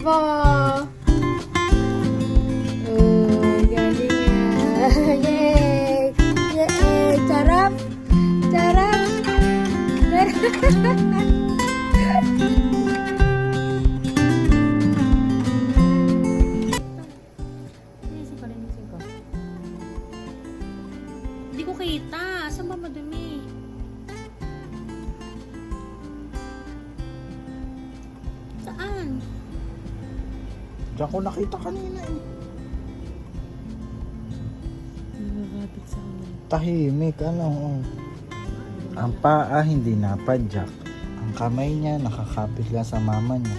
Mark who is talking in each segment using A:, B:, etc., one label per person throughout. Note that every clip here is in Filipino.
A: Aba. Galing nga. Yay! Yay! Charap! Charap! Inisip ko. Hindi ko kita. Saan ba madumi? Saan?
B: Diyan ko nakita kanina eh.
A: Nagagapit sa akin.
B: Tahimik, ano. Ang paa hindi napadyak. Ang kamay niya nakakapit lang sa mama niya.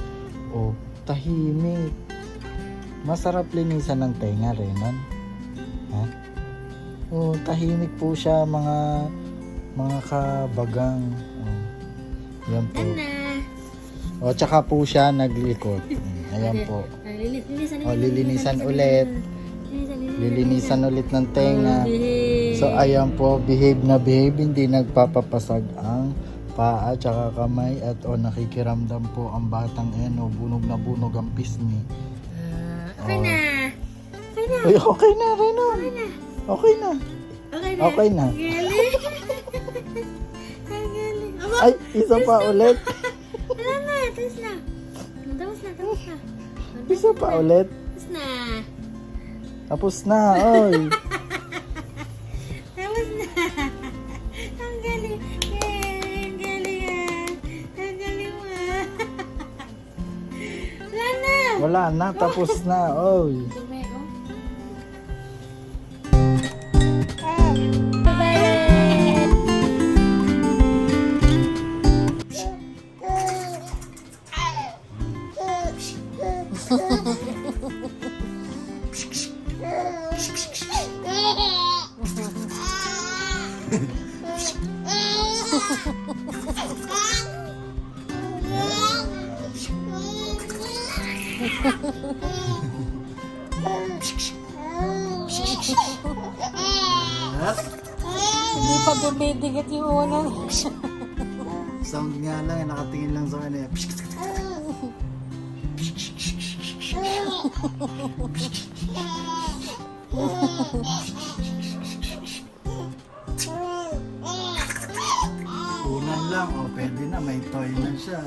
B: O, tahimik. Masarap linisan ng tenga, Renan. Ha? O, tahimik po siya, mga kabagang. O, yan po. O, tsaka po siya naglikot. Ayan po. O, lilinisan ulit. Lilinisan ulit ng tenga. So, ayan po, behave na behave. Hindi nagpapapasag ang paa tsaka kamay. At nakikiramdam po ang batang bunog na bunog ang pisngi.
A: Okay na. Okay na.
B: Ay, okay na, Reno. Okay na.
A: Okay na.
B: Okay na.
A: Galing. Ang galing. Aba,
B: Ay, isa pa ulit.
A: wala na. Tapos na. Tapos na.
B: Isa pa ulit.
A: Tapos na.
B: Tapos na, oy.
A: Tapos na. Ang galing. Yay! Ang galing ah. Ang galing mo ah. Wala na.
B: Wala na, tapos na, oy.
A: Dumi oh. Bye-bye. Hindi pa dumidikit yung unang.
B: Sound nga lang, nakatingin lang sa kanya. Unan lang, pwede na, may toy na siya.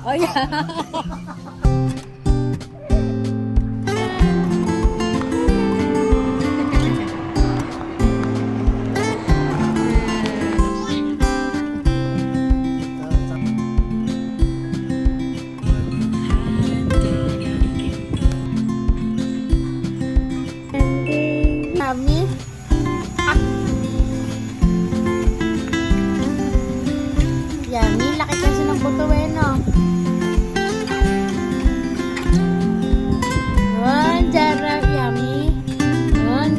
A: Oh yeah. Yummy. Yummy, laki kasi ng buto no. Jarab yummy.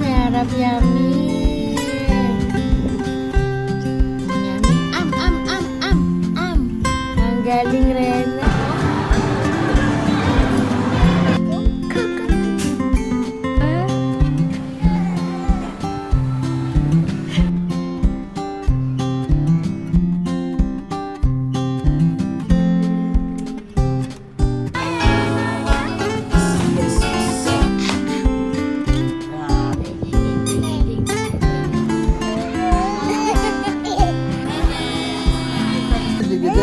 A: Jarab yummy. Yummy. Ang galing rin.
B: Digdig.